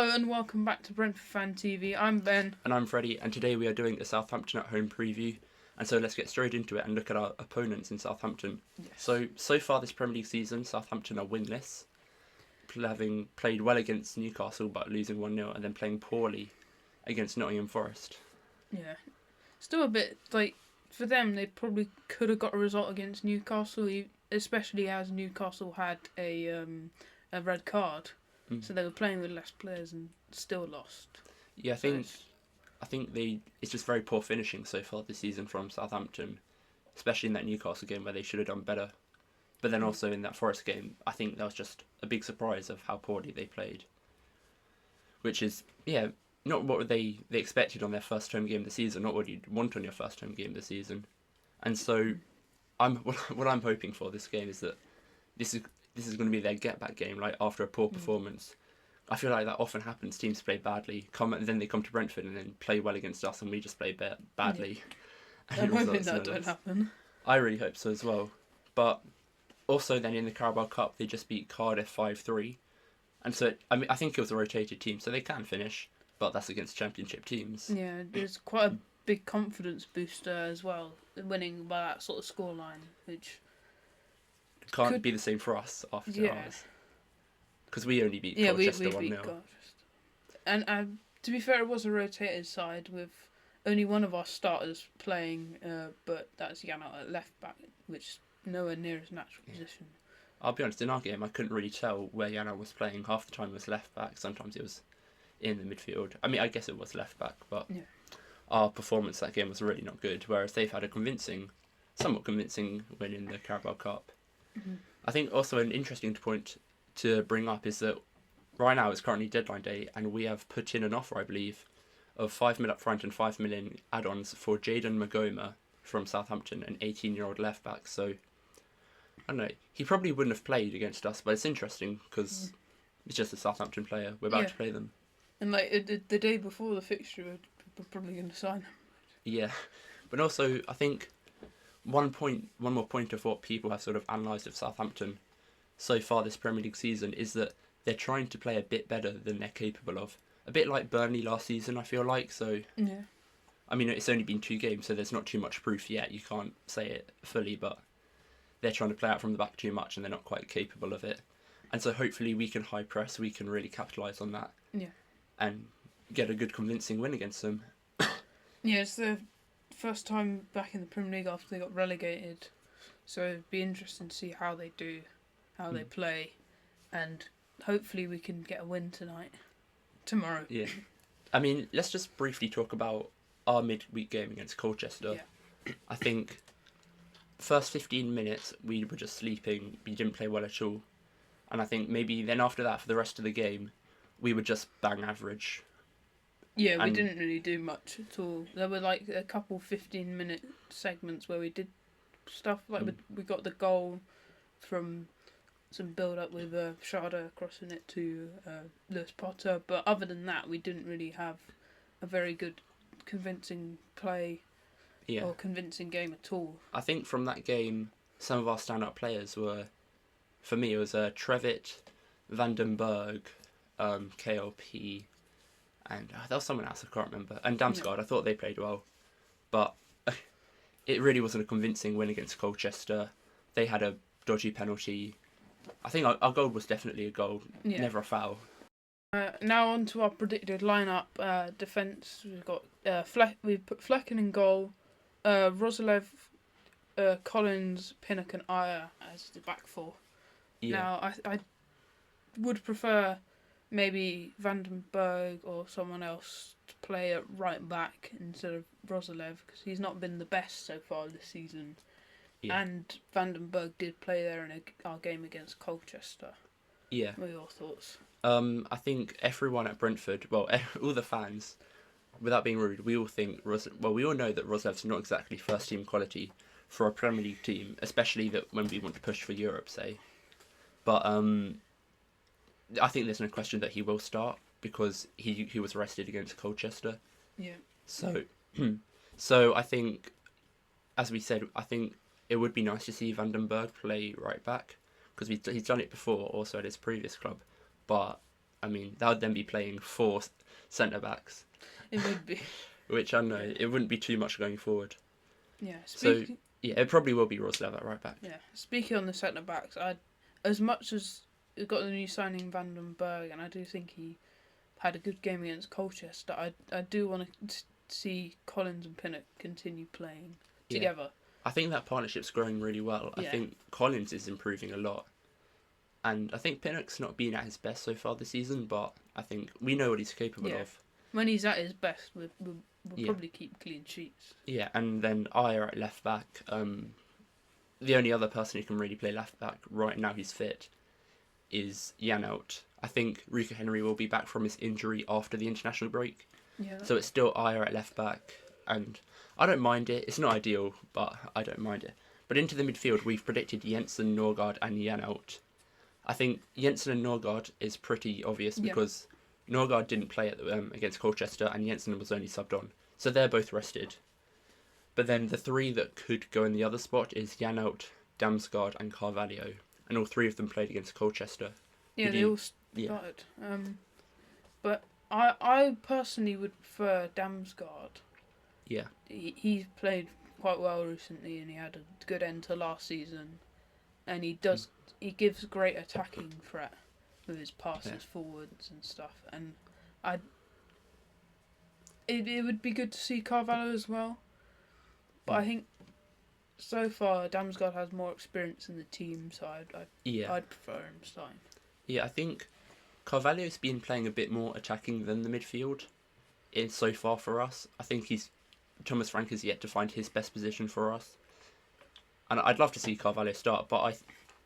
Hello and welcome back to Brentford Fan TV. I'm Ben. And I'm Freddie, and today we are doing a Southampton at home preview. And so let's get straight into it and look at our opponents in Southampton. Yes. So far this Premier League season, Southampton are winless, having played well against Newcastle but losing 1-0, and then playing poorly against Nottingham Forest. Yeah. Still a bit, for them, they probably could have got a result against Newcastle, especially as Newcastle had a red card. So they were playing with less players and still lost. Yeah, I think it's just very poor finishing so far this season from Southampton, especially in that Newcastle game where they should have done better. But then also in that Forest game, I think that was just a big surprise of how poorly they played. Which is, not what they expected on their first home game of the season, not what you'd want on your first home game of the season. And so, what I'm hoping for this game is that this is going to be their get-back game, like after a poor performance. I feel like that often happens. Teams play badly, then they come to Brentford and then play well against us, and we just play badly. Yeah. I'm hoping that don't happen. I really hope so as well. But also then in the Carabao Cup, they just beat Cardiff 5-3. And so, I think it was a rotated team, so they can finish, but that's against Championship teams. Yeah, there's quite a big confidence booster as well, winning by that sort of scoreline, which can't be the same for us after ours. Because we only beat Colchester 1-0. We beat Colchester. And to be fair, it was a rotated side with only one of our starters playing, but that's Yana at left back, which is nowhere near his natural position. I'll be honest, in our game, I couldn't really tell where Yana was playing. Half the time it was left back, sometimes it was in the midfield. I mean, I guess it was left back, but our performance that game was really not good, whereas they've had a somewhat convincing win in the Carabao Cup. Mm-hmm. I think also an interesting point to bring up is that right now it's currently deadline day, and we have put in an offer, I believe, of 5 million up front and 5 million add-ons for Jayden Magoma from Southampton, an 18-year-old left back. So I don't know, he probably wouldn't have played against us, but it's interesting because it's just a Southampton player. We're about to play them, and the day before the fixture, we're probably going to sign him. Yeah, but also I think one more point of what people have sort of analysed of Southampton so far this Premier League season is that they're trying to play a bit better than they're capable of. A bit like Burnley last season, I feel like. So, I mean, it's only been 2 games, so there's not too much proof yet. You can't say it fully, but they're trying to play out from the back too much and they're not quite capable of it. And so hopefully we can high press, we can really capitalise on that and get a good convincing win against them. Yeah, it's the first time back in the Premier League after they got relegated. So it'd be interesting to see how they do, how they play, and hopefully we can get a win tomorrow. Yeah. I mean, let's just briefly talk about our midweek game against Colchester. Yeah. I think first 15 minutes we were just sleeping, we didn't play well at all. And I think maybe then after that, for the rest of the game, we were just bang average. Yeah, we didn't really do much at all. There were like a couple 15-minute segments where we did stuff, like we got the goal from some build-up with Sharda crossing it to Lewis Potter, but other than that we didn't really have a very good convincing play or convincing game at all. I think from that game, some of our stand-up players were, for me, it was Trevitt, Vandenberg, KLP, and there was someone else I can't remember, and Damsgaard. I thought they played well, but it really wasn't a convincing win against Colchester. They had a dodgy penalty. I think our goal was definitely a goal, never a foul. Now on to our predicted lineup. Defence, we've got we've put Flecken in goal, Rosalev, Collins, Pinnock and Ayer as the back four. Yeah. Now I would prefer maybe Vandenberg or someone else to play at right back instead of Rosalev, because he's not been the best so far this season. Yeah. And Vandenberg did play there in our game against Colchester. Yeah. What are your thoughts? I think everyone at Brentford, well, all the fans, without being rude, we all think we all know that Roslev's not exactly first team quality for a Premier League team, especially that when we want to push for Europe, say. But I think there's no question that he will start because he was rested against Colchester. Yeah. So I think, as we said, I think it would be nice to see Vandenberg play right back because he's done it before, also at his previous club. But I mean, that would then be playing 4 centre backs. It would be. Which I know it wouldn't be too much going forward. Yeah. So yeah, it probably will be Roslev at right back. Yeah. Speaking on the centre backs, as much as we've got the new signing Van den Berg, and I do think he had a good game against Colchester, I do want to see Collins and Pinnock continue playing together. Yeah. I think that partnership's growing really well. Yeah. I think Collins is improving a lot. And I think Pinnock's not been at his best so far this season, but I think we know what he's capable of. When he's at his best, we'll probably keep clean sheets. Yeah, and then Ayer at left back. The only other person who can really play left back right now who's fit is Janelt. I think Rico Henry will be back from his injury after the international break. Yeah. So it's still Ayer at left back, and I don't mind it. It's not ideal, but I don't mind it. But into the midfield, we've predicted Jensen, Norgard, and Janelt. I think Jensen and Norgard is pretty obvious because Norgard didn't play against Colchester and Jensen was only subbed on. So they're both rested. But then the 3 that could go in the other spot is Janelt, Damsgaard and Carvalho. And all 3 of them played against Colchester. Yeah, they all started. But I personally would prefer Damsgaard. Yeah. He's played quite well recently and he had a good end to last season. And he gives great attacking threat with his passes forwards and stuff. And it would be good to see Carvalho as well. But I think so far Damsgaard has more experience in the team, so I'd prefer him starting. Yeah, I think Carvalho's been playing a bit more attacking than the midfield so far for us. I think Thomas Frank has yet to find his best position for us. And I'd love to see Carvalho start, but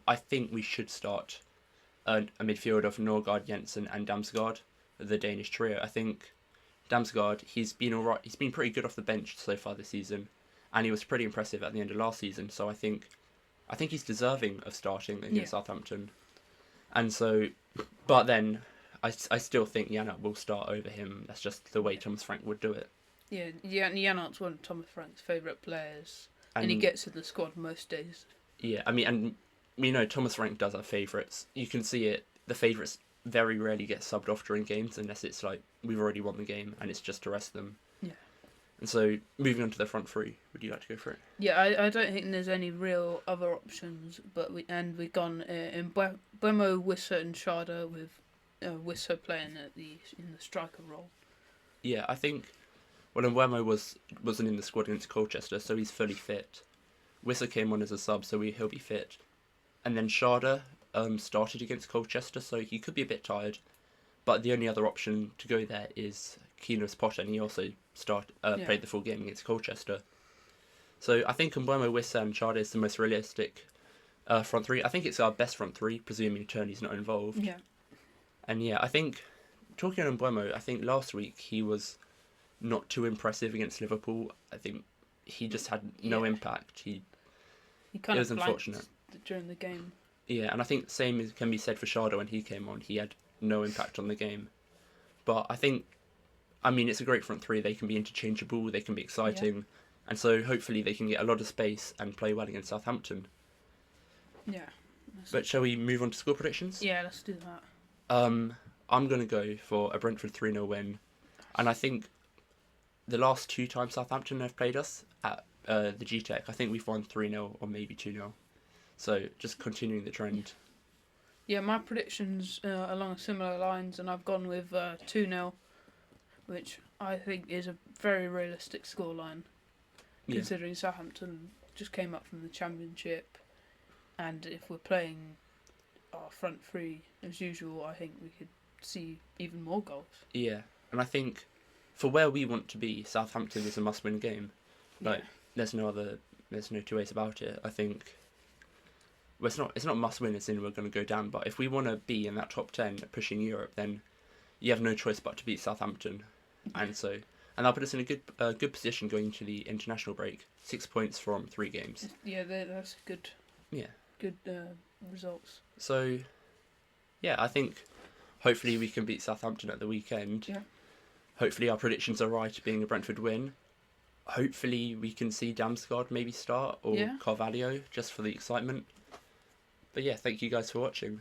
I think we should start a midfield of Norgard, Jensen and Damsgaard, the Danish trio. I think Damsgaard, he's been alright. He's been pretty good off the bench so far this season, and he was pretty impressive at the end of last season. So I think he's deserving of starting against Southampton. And so, but then I still think Janelt will start over him. That's just the way Thomas Frank would do it. Yeah, Janelt's one of Thomas Frank's favourite players, and he gets in the squad most days. Yeah, I mean, and we know Thomas Frank does have favourites. You can see it. The favourites very rarely get subbed off during games unless it's like we've already won the game and it's just to rest them. Yeah. And so moving on to the front 3, would you like to go for it? Yeah, I don't think there's any real other options, but we've gone in Bemo, Wissa and Sharda with Wissa playing in the striker role. Yeah, I think Mbeumo wasn't in the squad against Colchester, so he's fully fit. Wissa came on as a sub, so he'll be fit. And then Sharda started against Colchester, so he could be a bit tired. But the only other option to go there is Kinos Potter, and he also played the full game against Colchester. So I think Mbeumo, Wissa and Sharda is the most realistic front 3. I think it's our best front 3, presuming Tony's not involved. Yeah. And yeah, I think, talking on Mbeumo, I think last week he was not too impressive against Liverpool. I think he just had no impact. He kind of unfortunate during the game. Yeah, and I think the same can be said for Sharda when he came on. He had no impact on the game. But I think, I mean, it's a great front 3. They can be interchangeable, they can be exciting, and so hopefully they can get a lot of space and play well against Southampton. Yeah. But shall we move on to score predictions? Yeah, let's do that. I'm going to go for a Brentford 3-0 win. And I think the last 2 times Southampton have played us at the G-Tech, I think we've won 3-0 or maybe 2-0. So just continuing the trend. Yeah, my predictions along similar lines, and I've gone with 2-0, which I think is a very realistic scoreline, considering Southampton just came up from the Championship, and if we're playing our front 3 as usual, I think we could see even more goals. Yeah, and I think for where we want to be, Southampton is a must-win game. There's no two ways about it. I think. Well, it's not must-win as in we're going to go down, but if we want to be in that top 10 pushing Europe, then you have no choice but to beat Southampton, and that'll put us in a good position going into the international break. 6 points from 3 games. Yeah, that's good. Yeah. Good results. So, yeah, I think hopefully we can beat Southampton at the weekend. Yeah. Hopefully our predictions are right, being a Brentford win. Hopefully we can see Damsgaard maybe start or Carvalho just for the excitement. But yeah, thank you guys for watching.